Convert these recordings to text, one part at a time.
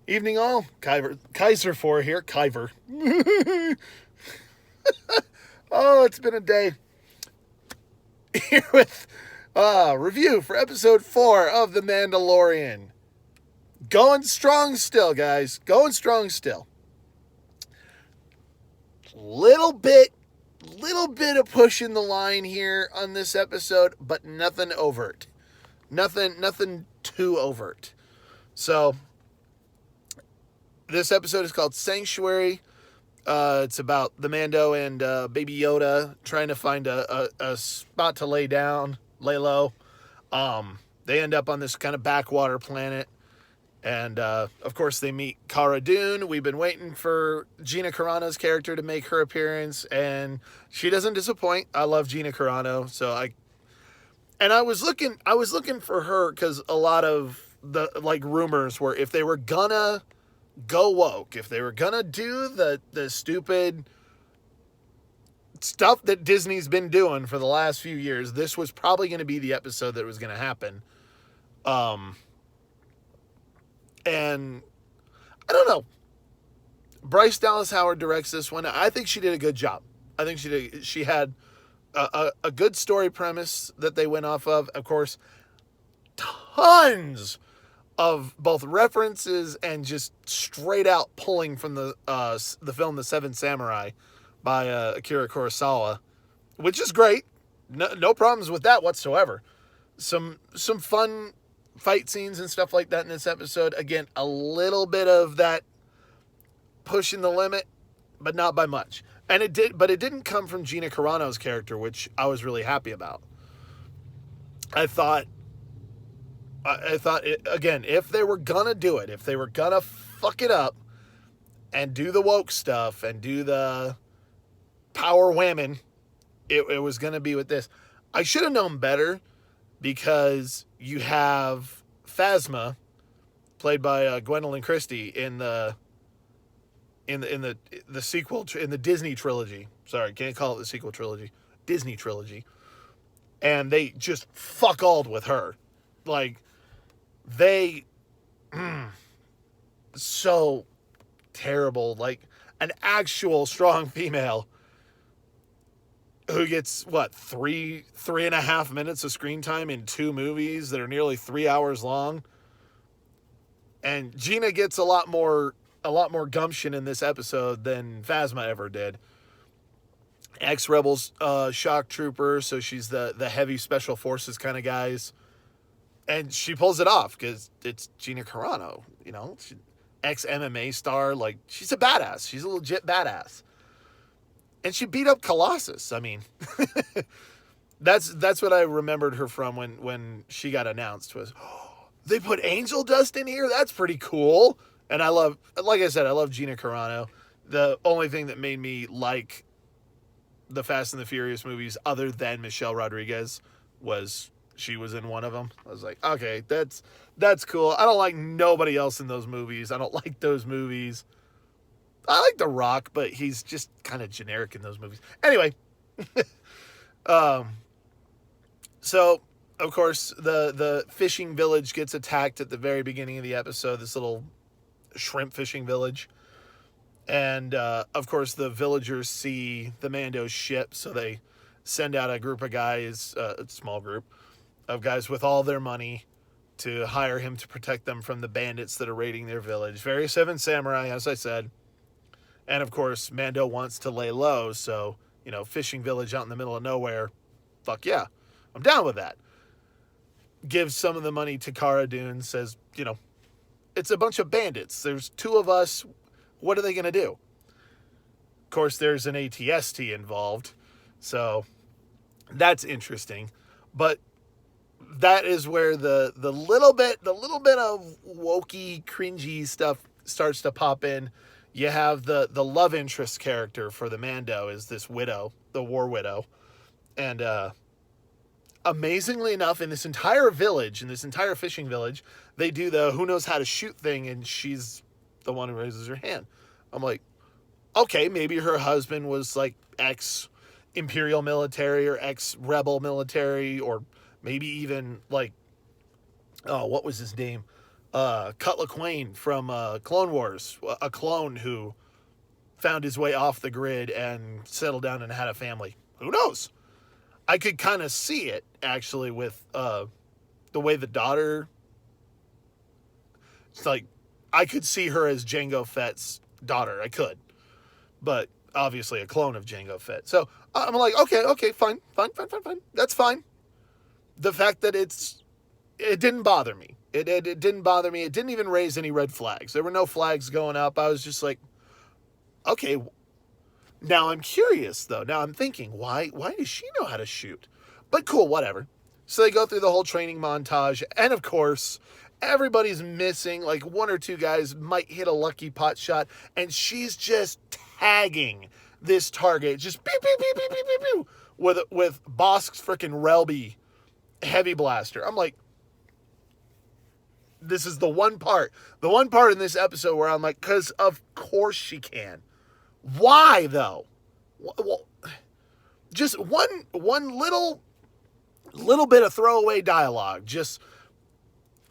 Evening all. Kaiser 4 here. Kyver. Oh, it's been a day. Here with review for episode 4 of The Mandalorian. Going strong still, guys. Going strong still. Little bit of pushing the line here on this episode, but nothing overt. Nothing too overt. So, this episode is called Sanctuary. It's about the Mando and Baby Yoda trying to find a spot to lay low. They end up on this kind of backwater planet. And, of course, they meet Cara Dune. We've been waiting for Gina Carano's character to make her appearance, and she doesn't disappoint. I love Gina Carano, I was looking for her because a lot of the, rumors were if they were gonna go woke, if they were gonna do the stupid stuff that Disney's been doing for the last few years, this was probably going to be the episode that was going to happen. And I don't know. Bryce Dallas Howard directs this one. I think she did a good job. I think she had a good story premise that they went off of. Of course, tons of both references and just straight out pulling from the film The Seven Samurai by Akira Kurosawa, which is great. No problems with that whatsoever. Some fun fight scenes and stuff like that in this episode. Again, a little bit of that pushing the limit, but not by much. And it didn't come from Gina Carano's character, which I was really happy about. I thought again, if they were gonna do it, if they were gonna fuck it up and do the woke stuff and do the power whammon, it was gonna be with this. I should have known better, because you have Phasma, played by Gwendolyn Christie in the sequel in the Disney trilogy. Sorry, can't call it the sequel trilogy. Disney trilogy. And they just fuck alled with her. So terrible. Like an actual strong female who gets, 3.5 minutes of screen time in 2 movies that are nearly 3 hours long. And Gina gets a lot more gumption in this episode than Phasma ever did. Ex-Rebels shock trooper, so she's the heavy special forces kind of guys. And she pulls it off because it's Gina Carano, ex-MMA star. She's a badass. She's a legit badass. And she beat up Colossus. I mean, that's what I remembered her from when she got announced was, they put angel dust in here? That's pretty cool. And I love Gina Carano. The only thing that made me like the Fast and the Furious movies, other than Michelle Rodriguez, was she was in one of them. I was like, okay, that's cool. I don't like nobody else in those movies. I don't like those movies. I like The Rock, but he's just kind of generic in those movies. Anyway, so, of course, the fishing village gets attacked at the very beginning of the episode, this little shrimp fishing village. And, of course, the villagers see the Mando's ship, so they send out a group of guys, a small group of guys with all their money to hire him to protect them from the bandits that are raiding their village. Very Seven Samurai, as I said. And, of course, Mando wants to lay low, so, fishing village out in the middle of nowhere, fuck yeah, I'm down with that. Gives some of the money to Cara Dune, says, it's a bunch of bandits. There's 2 of us. What are they going to do? Of course, there's an ATST involved, so that's interesting. But that is where the little bit of wokey, cringy stuff starts to pop in. You have the love interest character for the Mando is this widow, the war widow. And amazingly enough, in this entire fishing village, they do the who knows how to shoot thing, and she's the one who raises her hand. I'm like, okay, maybe her husband was ex-Imperial military or ex-Rebel military, or maybe even what was his name? Cutler Quain from Clone Wars, a clone who found his way off the grid and settled down and had a family. Who knows? I could kind of see it, actually, with the way the daughter... It's like, I could see her as Jango Fett's daughter. I could. But obviously a clone of Jango Fett. So I'm like, okay, fine. That's fine. The fact that it didn't bother me. It didn't bother me. It didn't even raise any red flags. There were no flags going up. I was just like, okay. Now I'm curious, though. Now I'm thinking, why does she know how to shoot? But cool, whatever. So they go through the whole training montage. And of course, everybody's missing. Like one or two guys might hit a lucky pot shot. And she's just tagging this target. Just pew, pew, pew, pew, pew, pew, pew, with Bosk's freaking Relby heavy blaster. I'm like, this is the one part in this episode where I'm like, because of course she can. Why, though? Well, just one little bit of throwaway dialogue. Just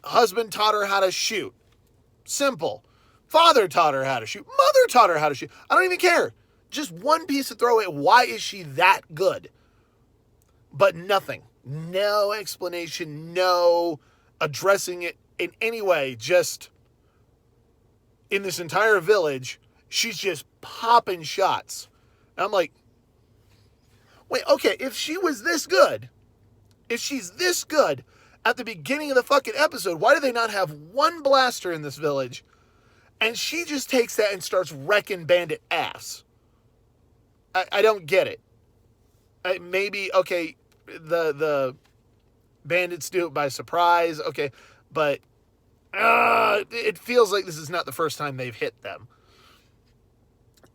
husband taught her how to shoot. Simple. Father taught her how to shoot. Mother taught her how to shoot. I don't even care. Just one piece of throwaway. Why is she that good? But nothing. No explanation. No addressing it in any way. Just in this entire village, she's just popping shots. And I'm like, wait, okay, if she was this good, if she's this good at the beginning of the fucking episode, why do they not have one blaster in this village? And she just takes that and starts wrecking bandit ass. I don't get it. Maybe, okay, the bandits do it by surprise, okay, but it feels like this is not the first time they've hit them.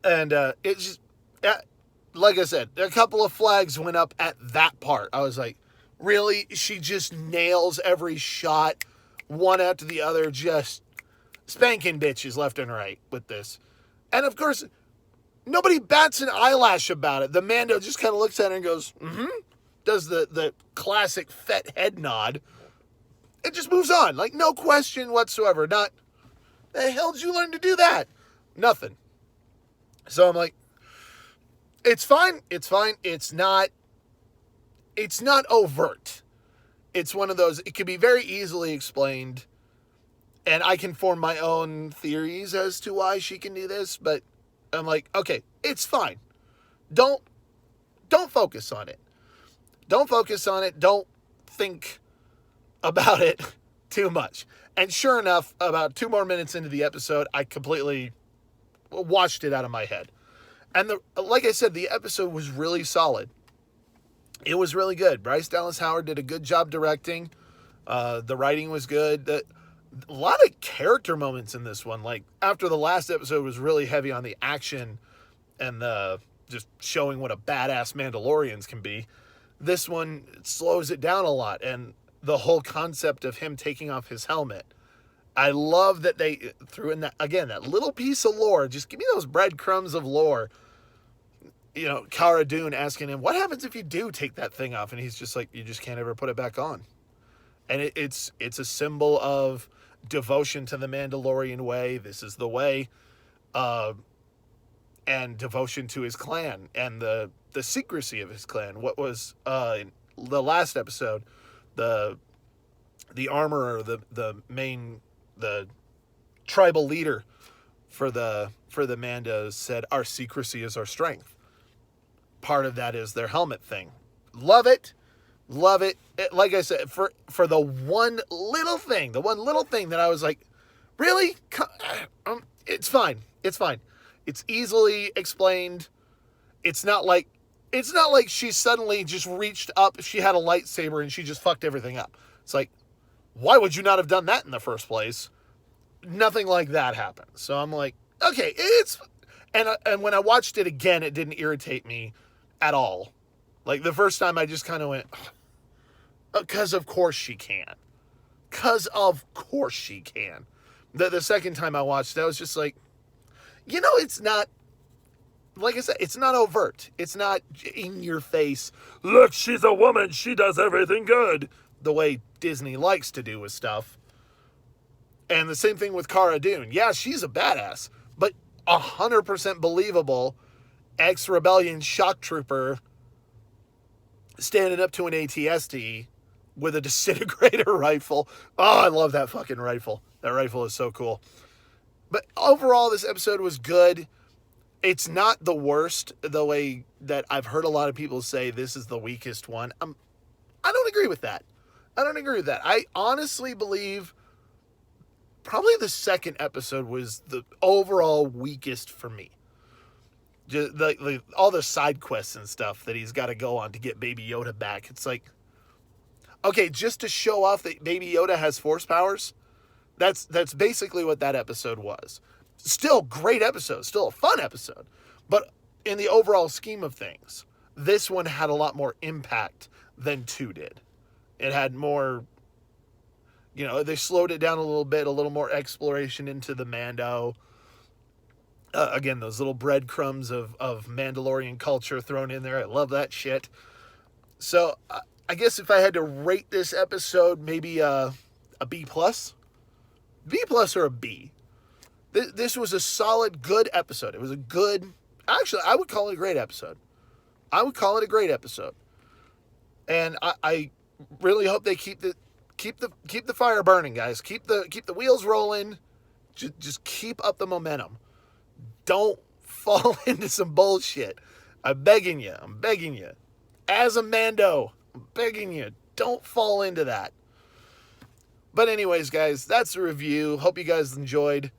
And it's just, like I said, a couple of flags went up at that part. I was like, really? She just nails every shot, one after the other, just spanking bitches left and right with this. And of course, nobody bats an eyelash about it. The Mando just kind of looks at her and goes, does the classic Fett head nod. It just moves on. Like, no question whatsoever. Not, the hell did you learn to do that? Nothing. So I'm like, it's fine. It's not overt. It's one of those, it can be very easily explained. And I can form my own theories as to why she can do this. But I'm like, okay, it's fine. Don't focus on it. Don't focus on it. Don't think about it too much. And sure enough, about 2 more minutes into the episode, I completely washed it out of my head. And like I said, the episode was really solid. It was really good. Bryce Dallas Howard did a good job directing. The writing was good. A lot of character moments in this one. Like, after the last episode was really heavy on the action and just showing what a badass Mandalorians can be, this one slows it down a lot. And the whole concept of him taking off his helmet, I love that they threw in that, again, that little piece of lore. Just give me those breadcrumbs of lore. You know, Cara Dune asking him, what happens if you do take that thing off? And he's just like, you just can't ever put it back on. And it's a symbol of devotion to the Mandalorian way. This is the way. And devotion to his clan and the secrecy of his clan. What was in the last episode, the armorer, the tribal leader for the Mandos said, our secrecy is our strength. Part of that is their helmet thing. Love it. Like I said, for the one little thing that I was like, really? It's fine. It's easily explained. It's not like she suddenly just reached up, she had a lightsaber and she just fucked everything up. It's like, why would you not have done that in the first place? Nothing like that happened. So I'm like, okay, and when I watched it again, it didn't irritate me at all. Like, the first time I just kind of went, because of course she can. The second time I watched it, I was just like, it's not, like I said, it's not overt. It's not in your face, look, she's a woman, she does everything good, the way Disney likes to do with stuff. And the same thing with Cara Dune. Yeah, she's a badass, but 100% believable ex-rebellion shock trooper standing up to an ATSD with a disintegrator rifle. Oh, I love that fucking rifle. That rifle is so cool. But overall, this episode was good. It's not the worst, the way that I've heard a lot of people say this is the weakest one. I don't agree with that. I honestly believe probably the second episode was the overall weakest for me. Just all the side quests and stuff that he's got to go on to get Baby Yoda back. It's like, okay, just to show off that Baby Yoda has force powers, that's basically what that episode was. Still great episode, still a fun episode. But in the overall scheme of things, this one had a lot more impact than 2 did. It had more, they slowed it down a little more exploration into the Mando. Again, those little breadcrumbs of Mandalorian culture thrown in there. I love that shit. So I guess if I had to rate this episode, maybe a B+. B+ or a B. This was a solid, good episode. It was a good... Actually, I would call it a great episode. And I really hope they keep the fire burning, guys. Keep the wheels rolling. Just keep up the momentum. Don't fall into some bullshit. I'm begging you. As a Mando, I'm begging you. Don't fall into that. But anyways, guys, that's the review. Hope you guys enjoyed.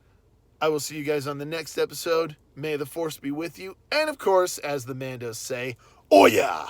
I will see you guys on the next episode. May the Force be with you. And of course, as the Mandos say, oh yeah!